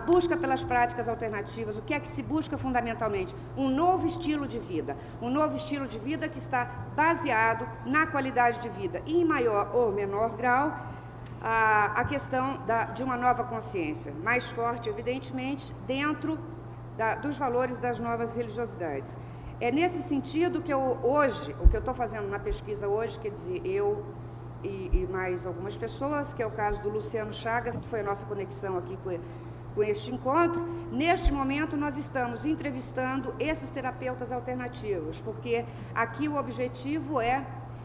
busca pelas práticas alternativas. O que é que se busca fundamentalmente? Um novo estilo de vida. Um novo estilo de vida que está baseado na qualidade de vida. E, em maior ou menor grau, a questão de uma nova consciência, mais forte, evidentemente, dentro dos valores das novas religiosidades. É nesse sentido que o que eu estou fazendo na pesquisa hoje, quer dizer, eu e mais algumas pessoas, que é o caso do Luciano Chagas, que foi a nossa conexão aqui com este encontro. Neste momento, nós estamos entrevistando esses terapeutas alternativos, porque aqui o objetivo é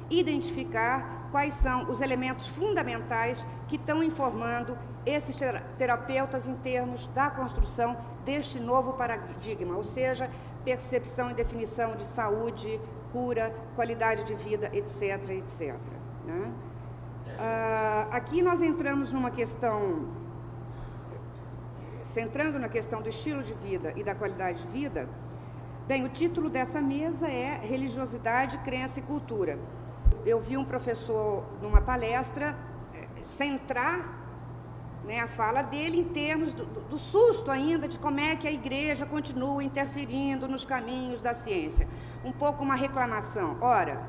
identificar quais são os elementos fundamentais que estão informando esses terapeutas em termos da construção deste novo paradigma, ou seja, percepção e definição de saúde, cura, qualidade de vida, etc., etc., né? Aqui nós entramos numa questão, centrando na questão do estilo de vida e da qualidade de vida. Bem, o título dessa mesa é Religiosidade, Crença e Cultura. Eu vi um professor, numa palestra, centrar, né, a fala dele em termos do susto ainda de como é que a igreja continua interferindo nos caminhos da ciência. Um pouco uma reclamação. Ora,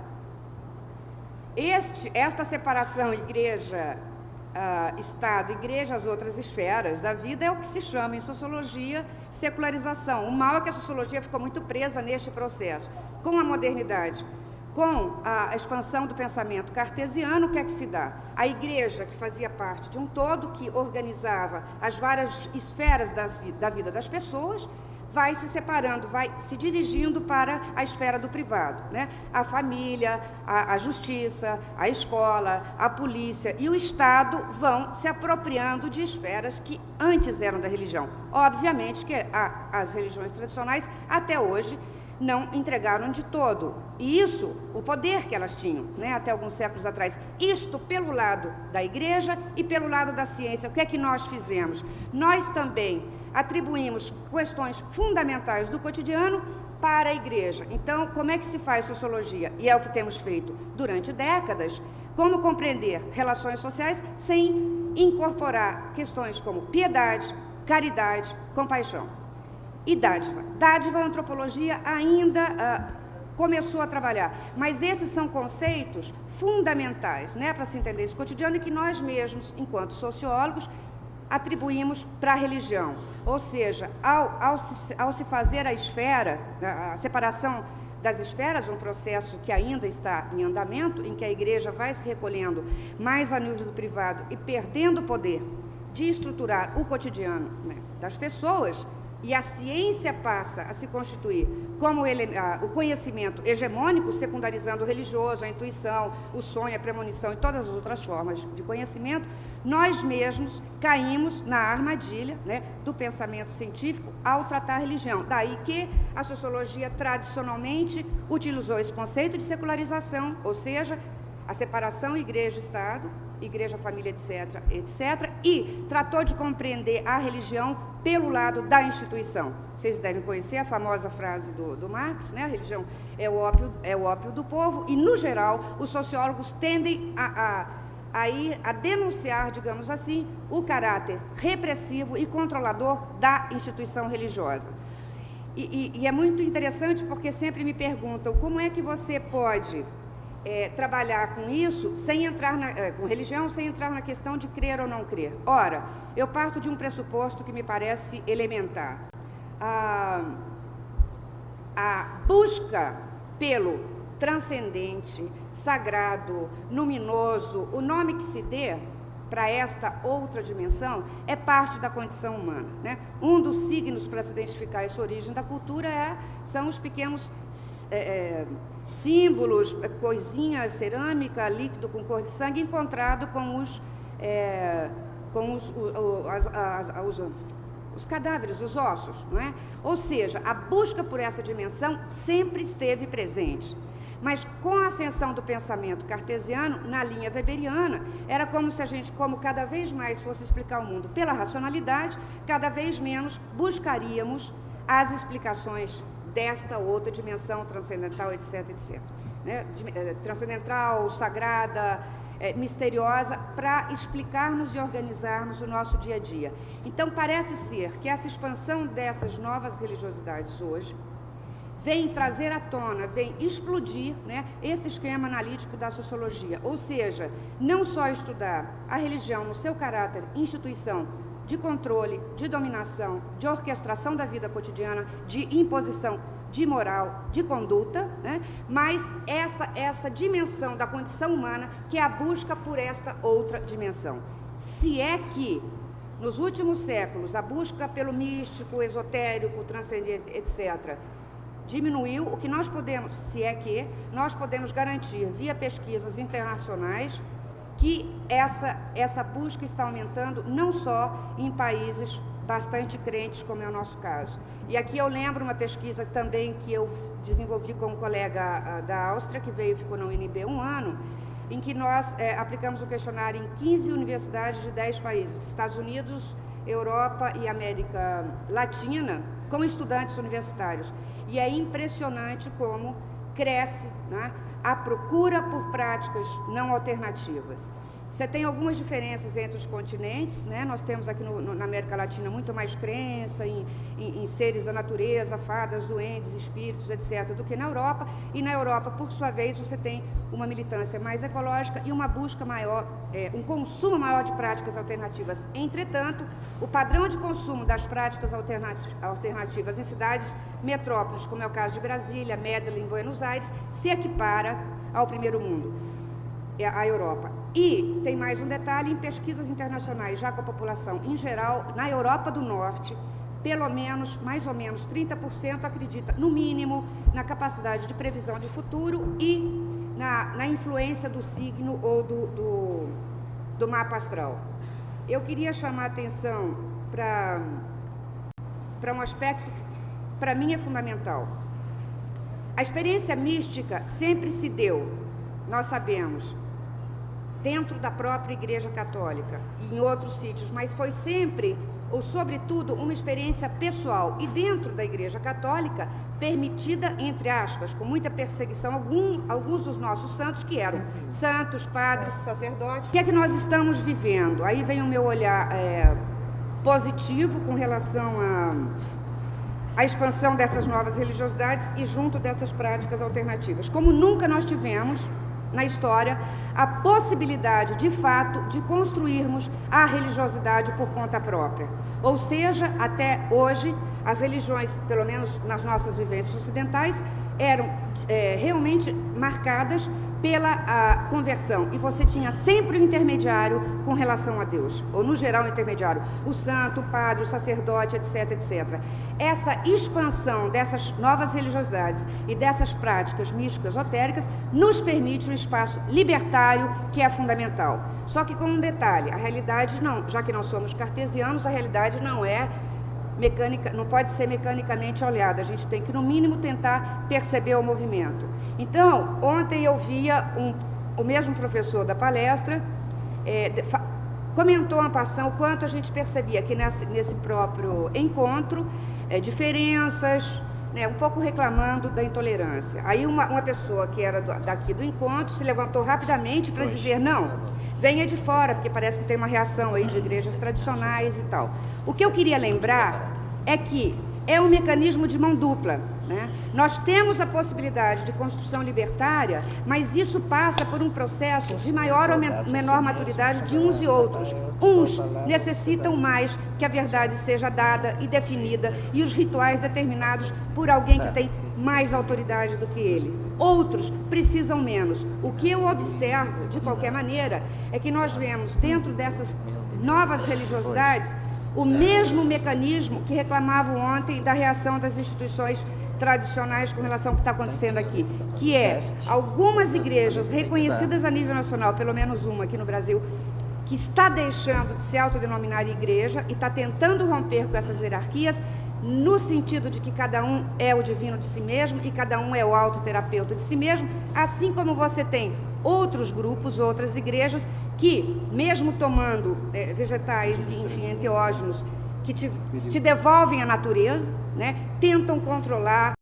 esta separação igreja-estado, igreja as outras esferas da vida é o que se chama em sociologia secularização. O mal é que a sociologia ficou muito presa neste processo. Com a modernidade, com a expansão do pensamento cartesiano, o que é que se dá? A igreja, que fazia parte de um todo, que organizava as várias esferas da vida das pessoas, vai se separando, vai se dirigindo para a esfera do privado, né? A família, a justiça, a escola, a polícia e o Estado vão se apropriando de esferas que antes eram da religião. Obviamente que as religiões tradicionais, até hoje, não entregaram de todo. E isso, o poder que elas tinham, né, até alguns séculos atrás. Isto pelo lado da igreja e pelo lado da ciência. O que é que nós fizemos? Nós também atribuímos questões fundamentais do cotidiano para a igreja. Então, como é que se faz sociologia? E é o que temos feito durante décadas. Como compreender relações sociais sem incorporar questões como piedade, caridade, compaixão. E dádiva. Dádiva, a antropologia ainda começou a trabalhar. Mas esses são conceitos fundamentais, né, para se entender esse cotidiano e que nós mesmos, enquanto sociólogos, atribuímos para a religião. Ou seja, ao se fazer a esfera, a separação das esferas, um processo que ainda está em andamento, em que a igreja vai se recolhendo mais a nível do privado e perdendo o poder de estruturar o cotidiano, né, das pessoas, e a ciência passa a se constituir como o conhecimento hegemônico, secundarizando o religioso, a intuição, o sonho, a premonição e todas as outras formas de conhecimento, nós mesmos caímos na armadilha, né, do pensamento científico ao tratar a religião. Daí que a sociologia tradicionalmente utilizou esse conceito de secularização, ou seja, a separação igreja-estado, igreja-família, etc., etc., e tratou de compreender a religião pelo lado da instituição. Vocês devem conhecer a famosa frase do Marx, né? A religião é o ópio do povo, e, no geral, os sociólogos tendem a denunciar, digamos assim, o caráter repressivo e controlador da instituição religiosa. E é muito interessante porque sempre me perguntam como é que você pode trabalhar com isso, sem entrar com religião, sem entrar na questão de crer ou não crer. Ora, eu parto de um pressuposto que me parece elementar. A busca pelo transcendente, sagrado, luminoso, o nome que se dê para esta outra dimensão, é parte da condição humana, né? Um dos signos para se identificar essa origem da cultura são os pequenos símbolos, coisinhas, cerâmica, líquido com cor de sangue, encontrado com os cadáveres, os ossos, não é? Ou seja, a busca por essa dimensão sempre esteve presente. Mas com a ascensão do pensamento cartesiano, na linha weberiana, era como se a gente, como cada vez mais fosse explicar o mundo pela racionalidade, cada vez menos buscaríamos as explicações desta outra dimensão transcendental, etc., etc., né? Transcendental, sagrada, misteriosa para explicarmos e organizarmos o nosso dia a dia. Então, parece ser que essa expansão dessas novas religiosidades hoje vem trazer à tona, vem explodir, né, esse esquema analítico da sociologia, ou seja, não só estudar a religião no seu caráter instituição de controle, de dominação, de orquestração da vida cotidiana, de imposição de moral, de conduta, né, mas essa dimensão da condição humana que é a busca por esta outra dimensão. Se é que, nos últimos séculos, a busca pelo místico, esotérico, transcendente, etc., diminuiu, o que nós podemos, se é que nós podemos garantir via pesquisas internacionais que essa busca está aumentando não só em países bastante crentes, como é o nosso caso. E aqui eu lembro uma pesquisa também que eu desenvolvi com um colega da Áustria, que veio e ficou na UNB um ano, em que nós aplicamos o questionário em 15 universidades de 10 países, Estados Unidos, Europa e América Latina, com estudantes universitários. E é impressionante como cresce, né, a procura por práticas não alternativas. Você tem algumas diferenças entre os continentes, né? Nós temos aqui na América Latina muito mais crença em seres da natureza, fadas, duendes, espíritos, etc., do que na Europa. E na Europa, por sua vez, você tem uma militância mais ecológica e uma busca maior, um consumo maior de práticas alternativas. Entretanto, o padrão de consumo das práticas alternativas em cidades metrópoles, como é o caso de Brasília, Medellín, Buenos Aires, se equipara ao primeiro mundo, à Europa. E tem mais um detalhe, em pesquisas internacionais, já com a população em geral, na Europa do Norte, pelo menos, mais ou menos, 30% acredita, no mínimo, na capacidade de previsão de futuro e na influência do signo ou do mapa astral. Eu queria chamar a atenção para um aspecto que, para mim, é fundamental. A experiência mística sempre se deu, nós sabemos, dentro da própria Igreja Católica e em outros sítios, mas foi sempre, ou sobretudo, uma experiência pessoal e dentro da Igreja Católica, permitida, entre aspas, com muita perseguição, alguns dos nossos santos que eram santos, padres, sacerdotes. O que é que nós estamos vivendo? Aí vem o meu olhar positivo com relação à expansão dessas novas religiosidades e junto dessas práticas alternativas. Como nunca nós tivemos na história a possibilidade, de fato, de construirmos a religiosidade por conta própria. Ou seja, até hoje, as religiões, pelo menos nas nossas vivências ocidentais, eram realmente marcadas pela conversão, e você tinha sempre o intermediário com relação a Deus, ou no geral o intermediário, o santo, o padre, o sacerdote, etc, etc. Essa expansão dessas novas religiosidades e dessas práticas místicas esotéricas nos permite um espaço libertário que é fundamental. Só que com um detalhe, a realidade não, já que nós somos cartesianos, a realidade não é mecânica, não pode ser mecanicamente olhada, a gente tem que, no mínimo, tentar perceber o movimento. Então, ontem eu via o mesmo professor da palestra, comentou en passant o quanto a gente percebia que nesse próprio encontro, diferenças, né, um pouco reclamando da intolerância. Aí uma pessoa que era daqui do encontro se levantou rapidamente para dizer, não, venha de fora, porque parece que tem uma reação aí de igrejas tradicionais e tal. O que eu queria lembrar é que é um mecanismo de mão dupla, né? Nós temos a possibilidade de construção libertária, mas isso passa por um processo de maior ou menor maturidade de uns e outros. Uns necessitam mais que a verdade seja dada e definida e os rituais determinados por alguém que tem mais autoridade do que ele. Outros precisam menos. O que eu observo, de qualquer maneira, é que nós vemos dentro dessas novas religiosidades o mesmo mecanismo que reclamavam ontem da reação das instituições tradicionais com relação ao que está acontecendo aqui, que é algumas igrejas reconhecidas a nível nacional, pelo menos uma aqui no Brasil, que está deixando de se autodenominar igreja e está tentando romper com essas hierarquias, no sentido de que cada um é o divino de si mesmo e cada um é o autoterapeuta de si mesmo, assim como você tem outros grupos, outras igrejas que, mesmo tomando vegetais, enfim, enteógenos, que te devolvem a natureza, né, tentam controlar